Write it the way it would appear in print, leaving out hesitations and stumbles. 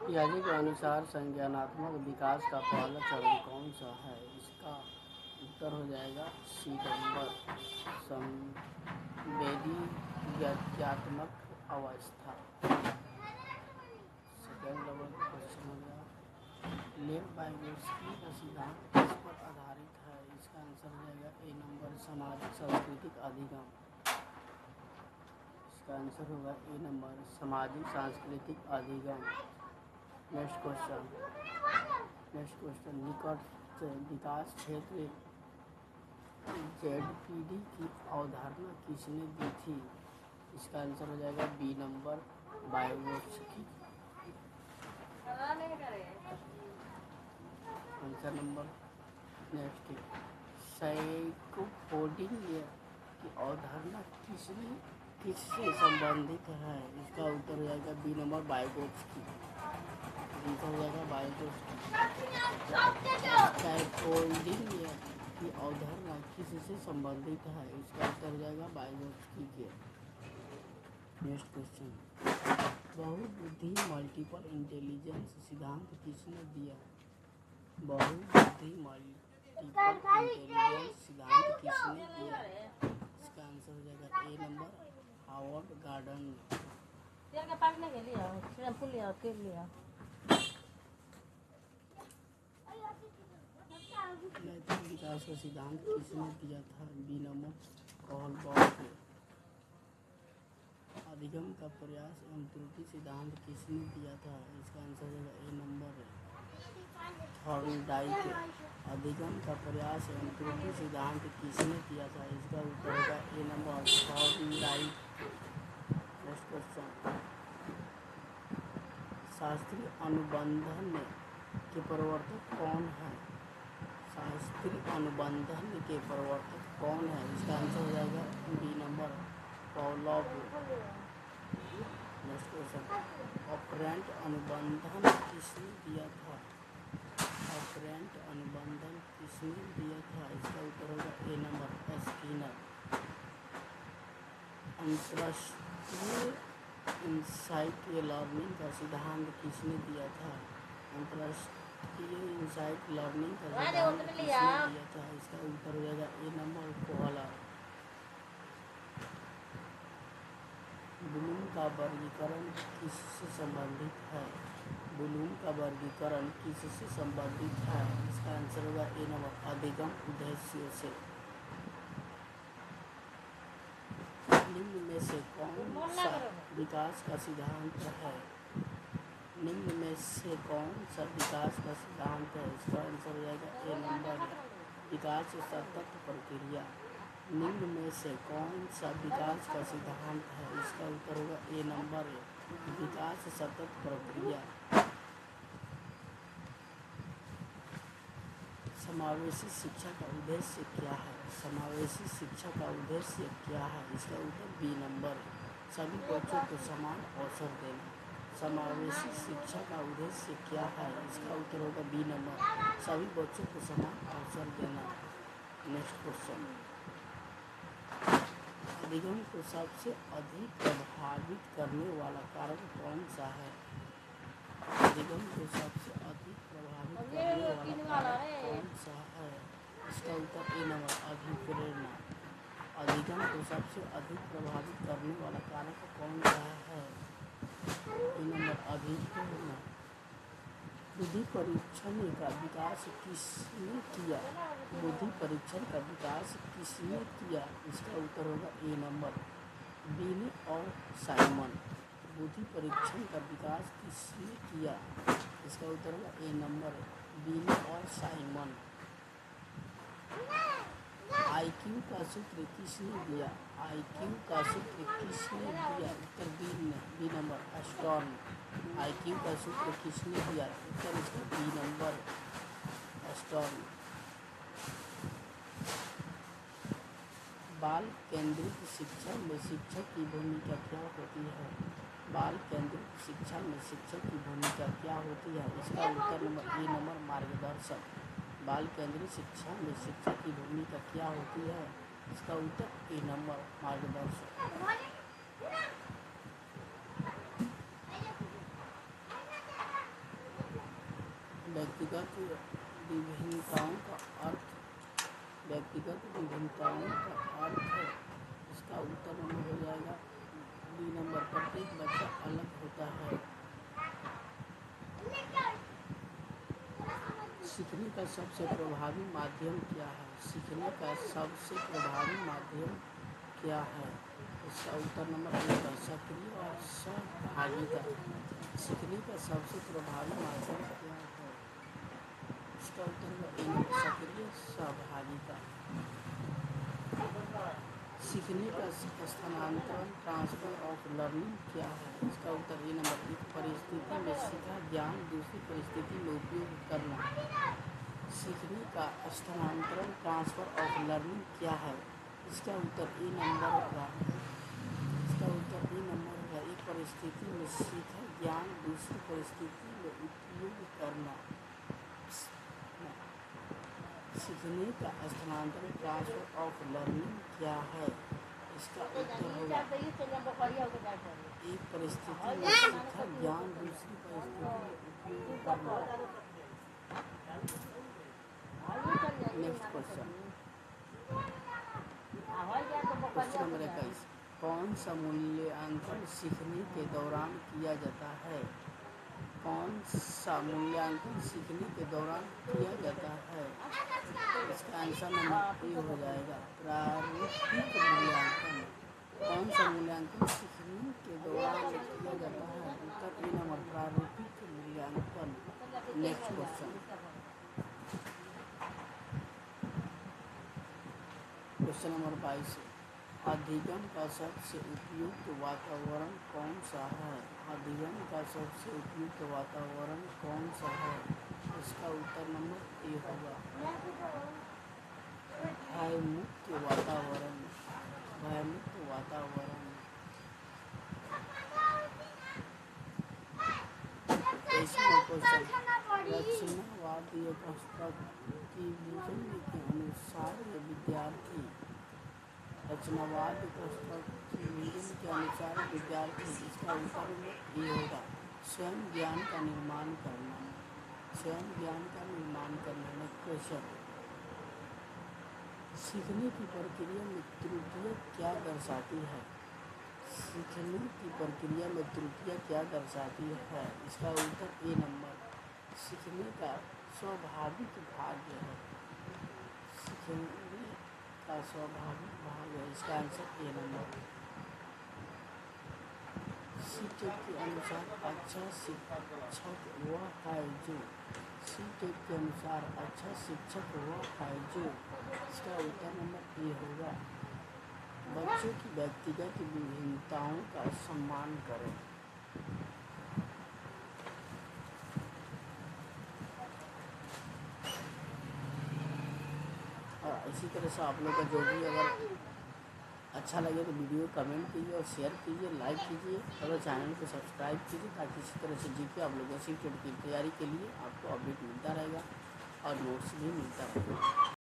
पियाजे के अनुसार संज्ञानात्मक विकास का पहला चरण कौन सा है? इसका उत्तर हो जाएगा सी नंबर, संवेदी व्यक्त्यात्मक अवस्था। सेकेंड नंबर क्वेश्चन हो गया, लेव वाइगोत्स्की का सिद्धांत किस पर आधारित है? इसका आंसर हो जाएगा ए नंबर, सामाजिक सांस्कृतिक अधिगम। इसका आंसर होगा ए नंबर, सामाजिक सांस्कृतिक अधिगम। नेक्स्ट क्वेश्चन, निकट विकास क्षेत्र जेडपीडी की अवधारणा किसने दी थी? इसका आंसर हो जाएगा B number, Vygotsky. Answer number next, scaffolding की अवधारणा किससे संबंधित है? इसका उत्तर हो जाएगा बी नंबर, वाइगोत्स्की। आंसर हो जाएगा वाइगोत्स्की। स्कैफोल्डिंग की अवधारणा किससे संबंधित है? इसका उत्तर हो जाएगा वाइगोत्स्की के। नेक्स्ट क्वेश्चन, बहुबुद्धि मल्टीपल इंटेलिजेंस सिद्धांत किसने दिया? बहुबुद्धि मल्टीपल इंटेलिजेंस सिद्धांत किसने दिया? इसका आंसर हो जाएगा ए नंबर, हावर्ड गार्डन। नैतिक विकास का सिद्धांत किसने दिया था? B number, Kohlberg. अधिगम का प्रयास एवं त्रुटि सिद्धांत किसने दिया था? इसका आंसर होगा ए नंबर, थॉर्नडाइक। अधिगम का प्रयास एवं त्रुटि सिद्धांत किसने दिया था? इसका उत्तर होगा ए नंबर, थॉर्नडाइक। नेक्स्ट क्वेश्चन, शास्त्रीय अनुबंधन के प्रवर्तक कौन है? शास्त्रीय अनुबंधन के प्रवर्तक कौन है? इसका आंसर हो जाएगा B number, Pavlov. Next question, operant अनुबंधन किसने दिया था? ऑपरेंट अनुबंधन किसने दिया था? इसका उत्तर होगा ए नंबर, स्किनर। अंतरराष्ट्रीय इनसाइट लर्निंग का सिद्धांत किसने दिया था? अंतरराष्ट्रीय इनसाइट लर्निंग का सिद्धांत किसने दिया था? इसका उत्तर हो जाएगा ए नंबर, कोहलर। ब्लूम का वर्गीकरण किससे संबंधित है? ब्लूम का वर्गीकरण किससे संबंधित है? इसका आंसर होगा ए नंबर, अधिगम उद्देश्य से। निम्न में से कौन सा विकास का सिद्धांत है? निम्न में से कौन सा विकास का सिद्धांत है? इसका आंसर हो जाएगा ए नंबर, विकास सतत प्रक्रिया। निम्न में से कौन सा विकास का सिद्धांत है? इसका उत्तर होगा ए नंबर, विकास सतत प्रक्रिया। समावेशी शिक्षा का उद्देश्य क्या है? समावेशी शिक्षा का उद्देश्य क्या है? इसका उत्तर बी नंबर, सभी बच्चों को समान अवसर देना। समावेशी शिक्षा का उद्देश्य क्या है? इसका उत्तर होगा बी नंबर, सभी बच्चों को समान अवसर देना। नेक्स्ट क्वेश्चन, अधिगम को सबसे अधिक प्रभावित करने वाला कारक कौन सा है? अधिगम को सबसे अधिक प्रभावित करने वाला कारक कौन सा है? इसका उत्तर ए नंबर, अभिप्रेरणा। अधिगम को सबसे अधिक प्रभावित करने वाला कारक कौन सा है? ए नंबर, अभिप्रेरणा। बुद्धि परीक्षण का विकास किसने किया? बुद्धि परीक्षण का विकास किसने किया? इसका उत्तर होगा ए नंबर, बीने और साइमन। बुद्धि परीक्षण का विकास किसने किया? इसका उत्तर होगा ए नंबर, बीने और साइमन। IQ का सूत्र किसने दिया? IQ का सूत्र किसने दिया? उत्तर बी नंबर, स्टर्न। IQ का सूत्र किसने दिया? उत्तर इसका बी नंबर, स्टर्न। बाल केंद्रित शिक्षा में शिक्षक की भूमिका क्या होती है? बाल केंद्रित शिक्षा में शिक्षक की भूमिका क्या होती है? इसका उत्तर नंबर ए नंबर, मार्गदर्शक। बाल केंद्रित शिक्षा में शिक्षक की भूमिका क्या होती है? इसका उत्तर ए नंबर, मार्गदर्शक। व्यक्तिगत विभिन्नताओं का अर्थ व्यक्तिगत विभिन्नताओं का अर्थ है। इसका उत्तर नंबर हो जाएगा बी नंबर, प्रत्येक बच्चा अलग होता है। सीखने का सबसे प्रभावी माध्यम क्या है? सीखने का सबसे प्रभावी माध्यम क्या है? इसका उत्तर नंबर एक है सक्रिय और सहभागिता। सीखने का सबसे प्रभावी माध्यम क्या है? इसका उत्तर नंबर एक है सक्रिय सहभागिता। सीखने का स्थानांतरण ट्रांसफर ऑफ लर्निंग क्या है? इसका उत्तर ए नंबर, एक परिस्थिति में सीखा ज्ञान दूसरी परिस्थिति में उपयोग करना। सीखने का स्थानांतरण ट्रांसफर ऑफ लर्निंग क्या है? इसका उत्तर ए नंबर होगा। इसका उत्तर ए नंबर होगा, एक परिस्थिति में सीखा ज्ञान दूसरी परिस्थिति में उपयोग करना। सीखने का स्थानांतरण ट्रांसफर ऑफ लर्निंग क्या है? इसका उत्तर होगा एक परिस्थिति में सीखा ज्ञान दूसरी परिस्थिति में उपयोग करना। नेक्स्ट क्वेश्चन, क्वेश्चन नंबर 21, कौन सा मूल्यांकन सीखने के दौरान किया जाता है? कौन सा मूल्यांकन सीखने के दौरान किया जाता है? इसका आंसर नंबर ए हो जाएगा प्रारूपिक मूल्यांकन। कौन सा मूल्यांकन सीखने के दौरान किया जाता है? उत्तर ए नंबर, प्रारूपिक मूल्यांकन। नेक्स्ट क्वेश्चन, क्वेश्चन नंबर 22, अधिगम का सबसे उपयुक्त वातावरण कौन सा है? अधिगम का सबसे उपयुक्त वातावरण कौन सा है? इसका उत्तर नंबर ए होगा भयमुक्त वातावरण। भयमुक्त वातावरण। रचनावादी कंस्ट्रक्टिविज्म के अनुसार विद्यार्थी रचनावाद कंस्ट्रक्टिविज्म के अनुसार विद्यार्थी, इसका उत्तर ये होगा स्वयं ज्ञान का निर्माण करना। स्वयं ज्ञान का निर्माण करना। नेक्स्ट क्वेश्चन, सीखने की प्रक्रिया में त्रुटियां क्या दर्शाती है? सीखने की प्रक्रिया में त्रुटियां क्या दर्शाती है? इसका उत्तर ए नंबर, सीखने का स्वाभाविक भाग है। सीखने का स्वाभाविक भाग है। इसका आंसर ए नंबर। सीटेट के अनुसार अच्छा शिक्षक वह है जो सीटेट के अनुसार अच्छा शिक्षक वह है जो, इसका उत्तर नंबर ए होगा बच्चों की व्यक्तिगत विभिन्नताओं का सम्मान करें। और इसी तरह से आप लोग का जो भी अगर अच्छा लगे तो वीडियो कमेंट कीजिए और शेयर कीजिए, लाइक कीजिए, और चैनल को सब्सक्राइब कीजिए, ताकि इसी तरह से जीके आप लोगों से टेट की तैयारी के लिए आपको अपडेट मिलता रहेगा और नोट्स भी मिलता रहेगा।